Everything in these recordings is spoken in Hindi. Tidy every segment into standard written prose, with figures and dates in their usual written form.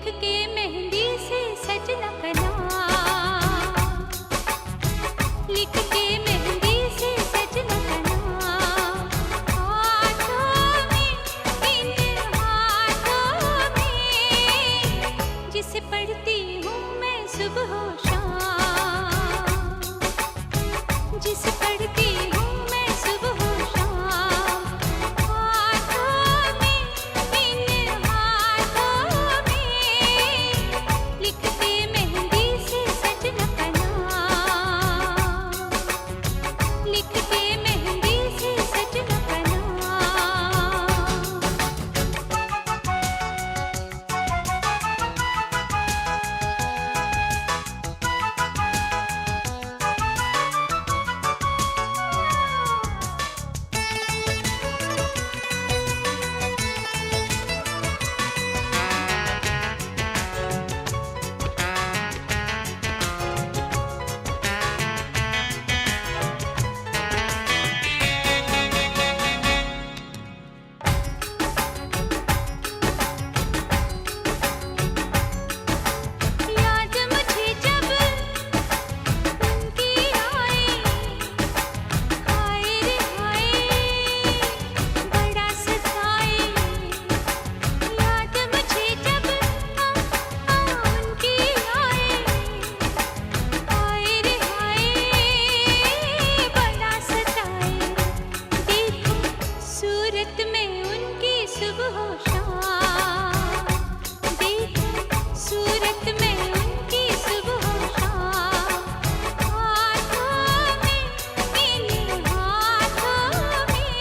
लिख के मेहंदी से सजना का नाम, लिख के मेहंदी से सजना का नाम, हाथों में, इन हाथों में, जिसे पढ़ती हूँ मैं सुबह शाम, जिसे पढ़ती हूँ मैं सुबह शाम, हाथों में, इन हाथों में, लिखते मेहंदी से सजना का नाम, लिखते मेहंदी से सजना का नाम। याद मुझे जब उनकी आए, हाय रे हाय बड़ा सताए, याद मुझे जब उनकी आए, हाय रे हाय बड़ा सताए, देखो सूरत में उनकी सुबह शाम, देखो सूरत में उनकी सुबह शाम, हाथों में, इन हाथों में,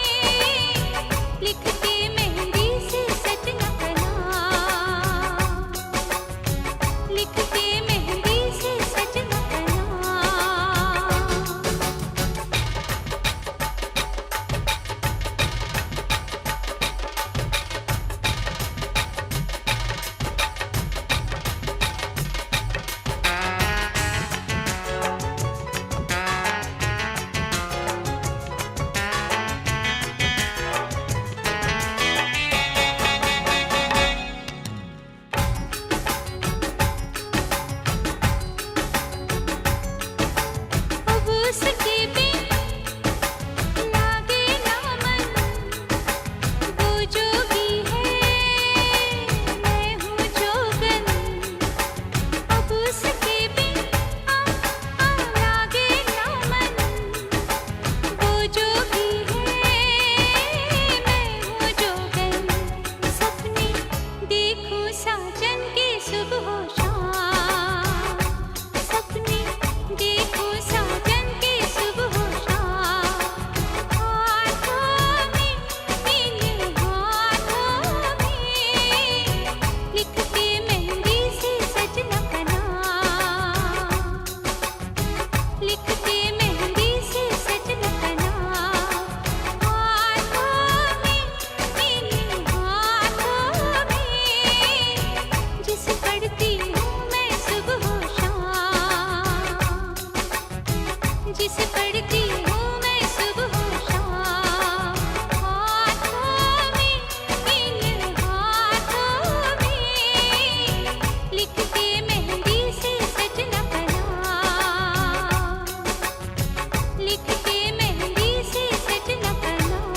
लिखते मेहंदी से सजना का नाम, लिखते मेहंदी से सजना का नाम। अब उसके बिन लागे ना मन, वो जोगी है मैं हूँ जोगन, अब उसके बिन लागे ना मन, वो जोगी है मैं हूँ जोगन, सपने देखूं साजन के सुबह शाम, सपने देखूं साजन के सुबह शाम, हाथों में, इन हाथों में, लिखते मेहंदी से सजना का नाम, लिखते मेहंदी से सजना का नाम, हाथों में, इन हाथों में, जिसे पढ़ती हूँ मैं सुबह शाम, जिसे पढ़ती हूँ मैं सुबह शाम, हाथों में, इन हाथों में, लिखते मेहंदी से सजना का नाम, लिखते मेहंदी से सजना का नाम।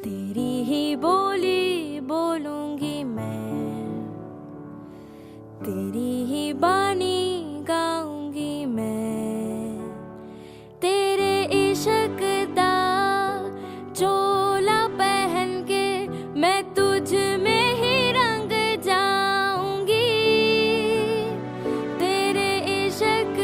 तेरी ही बोली बोलूंगी मैं, तेरी ही बानी गाऊंगी मैं, तेरे इश्क दा चोला पहन के मैं तुझ में ही रंग जाऊंगी, तेरे इश्क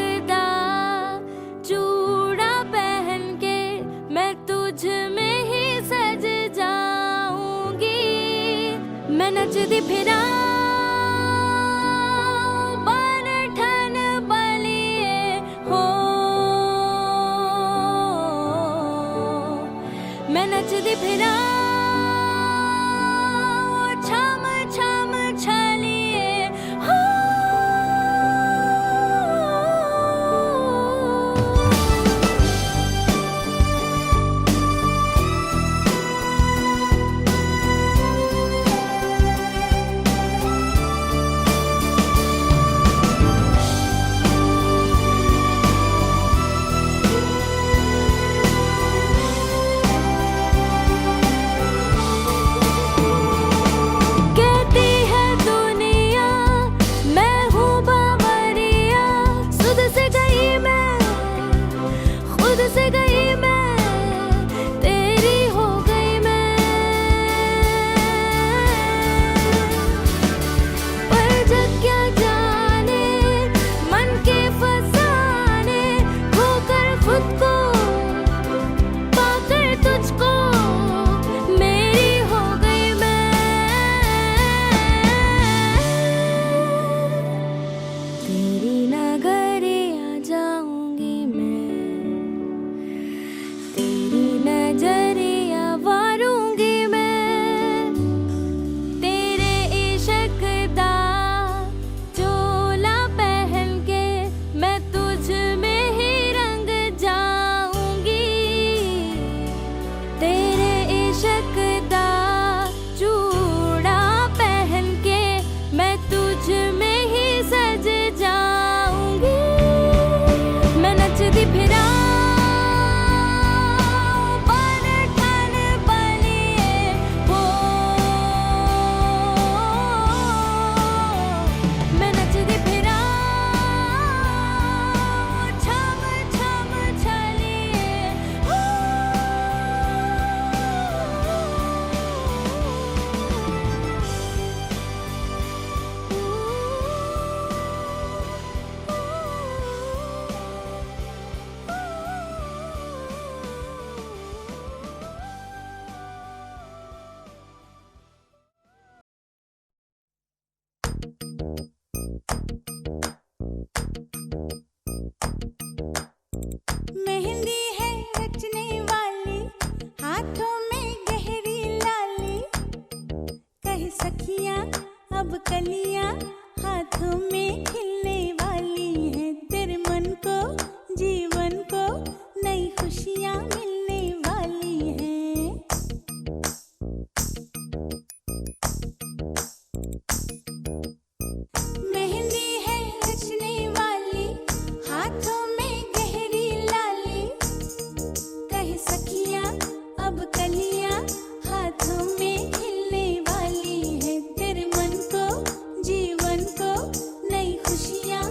मेहंदी है रचने वाली, हाथों में गहरी लाली, कह सखियां अब कलियां हाथों में खिलने वाली हैं, तेरे मन को जीवन को नई खुशियां मिलने वाली हैं। मेहंदी है रचने वाली, हाथों में गहरी लाली, कह सखियां अब कलियां हाथों में खिलने वाली है, तेरे मन को जीवन को नई खुशियां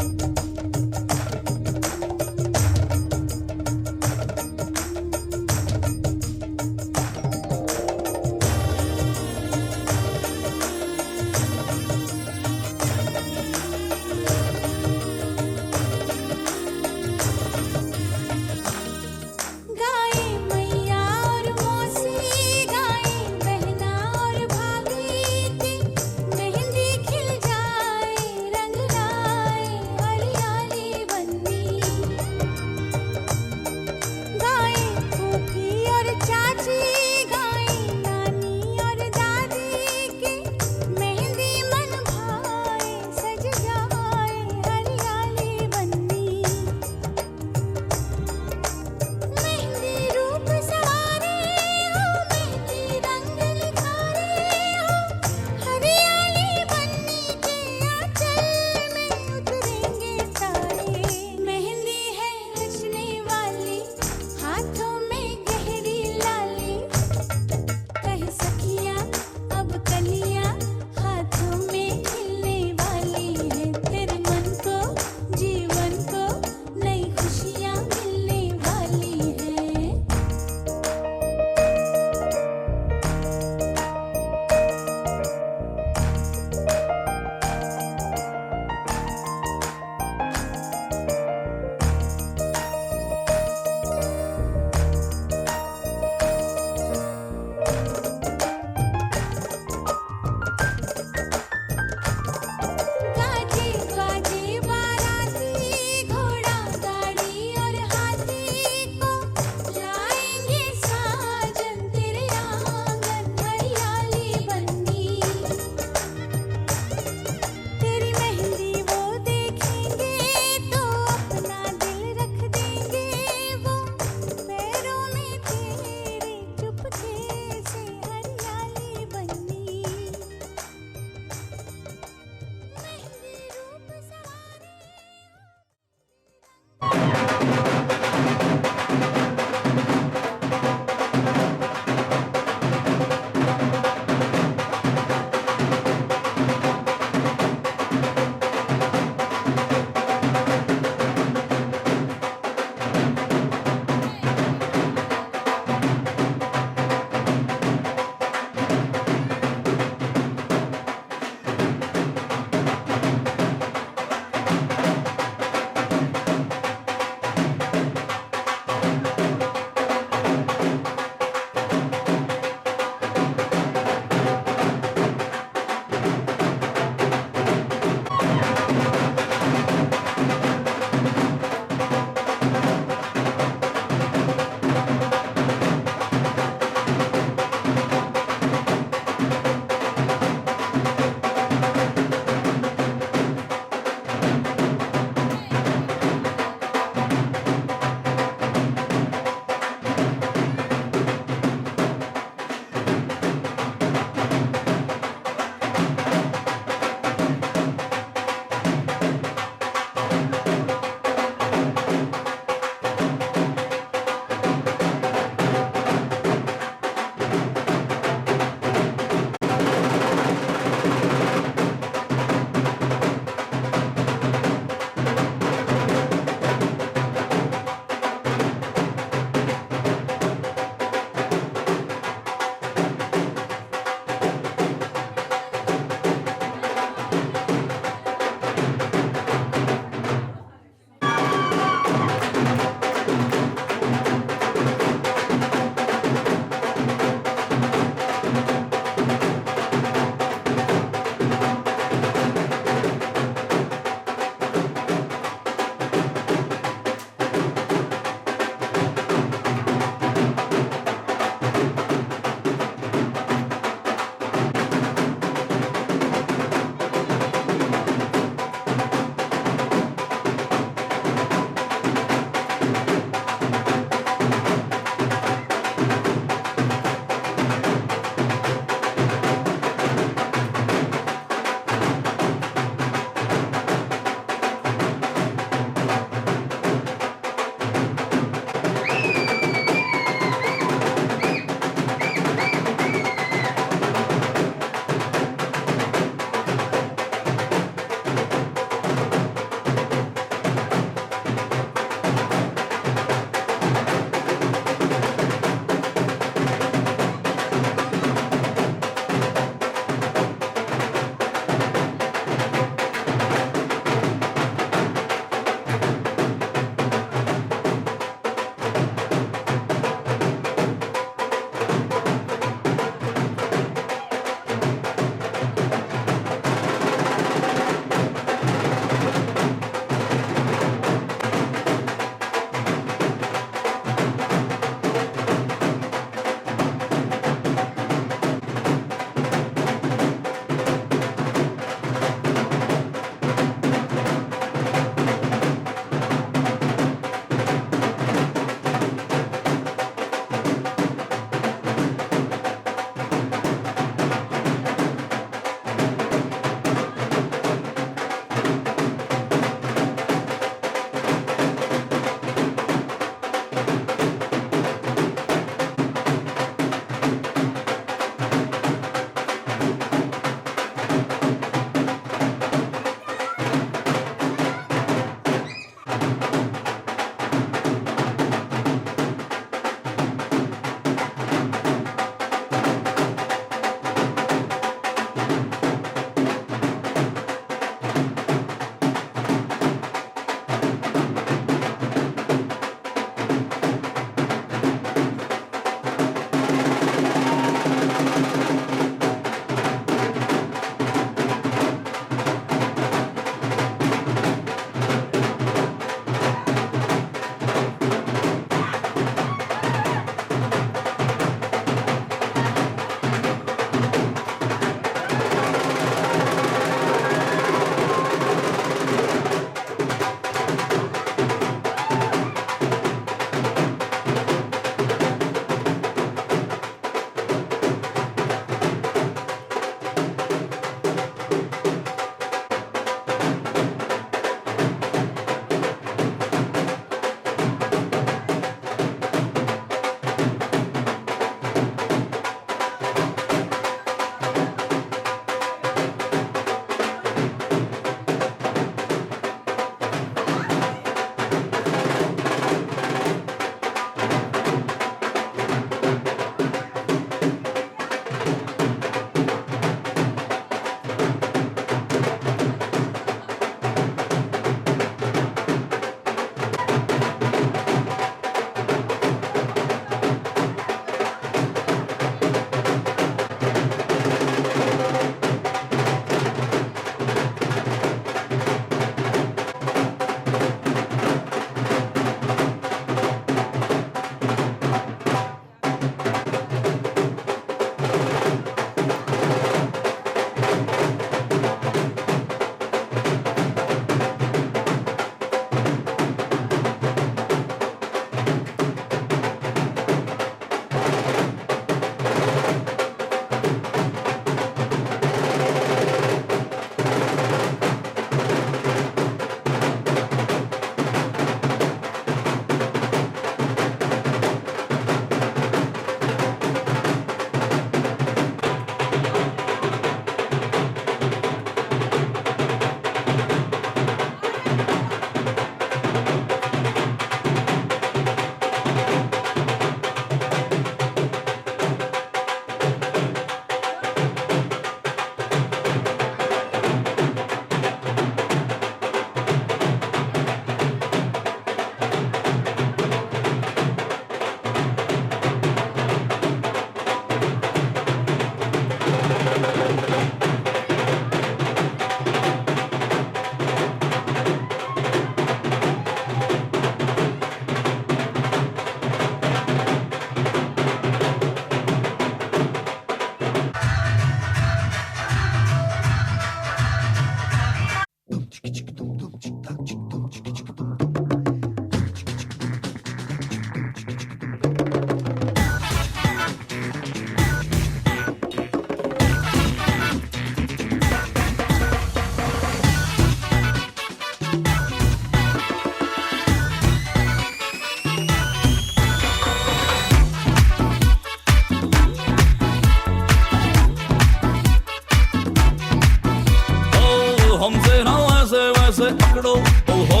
वैसे पकड़ो ओहो,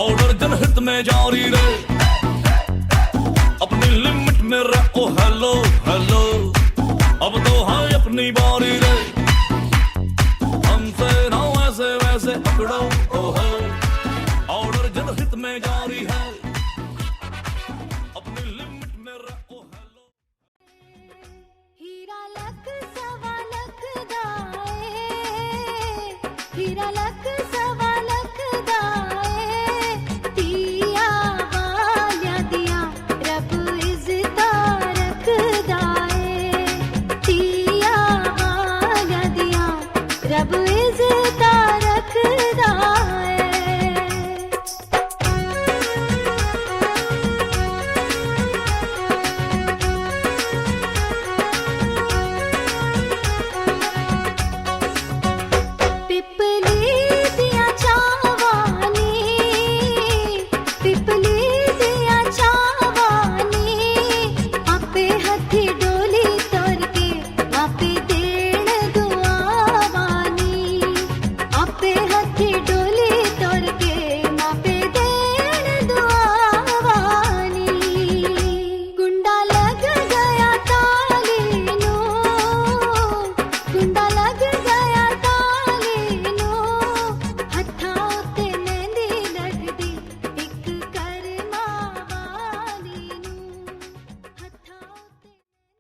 ऑर्डर जनहित में जारी रहे, अपनी लिमिट में रहो हेलो हेलो, अब तो है अपनी बारी रे, हमसे ना वैसे वैसे पकड़ो ओहो, ऑर्डर जनहित में जारी है, अपनी लिमिट में रहो हेलो। हीरा लख सवा लख दाए, हीरा लख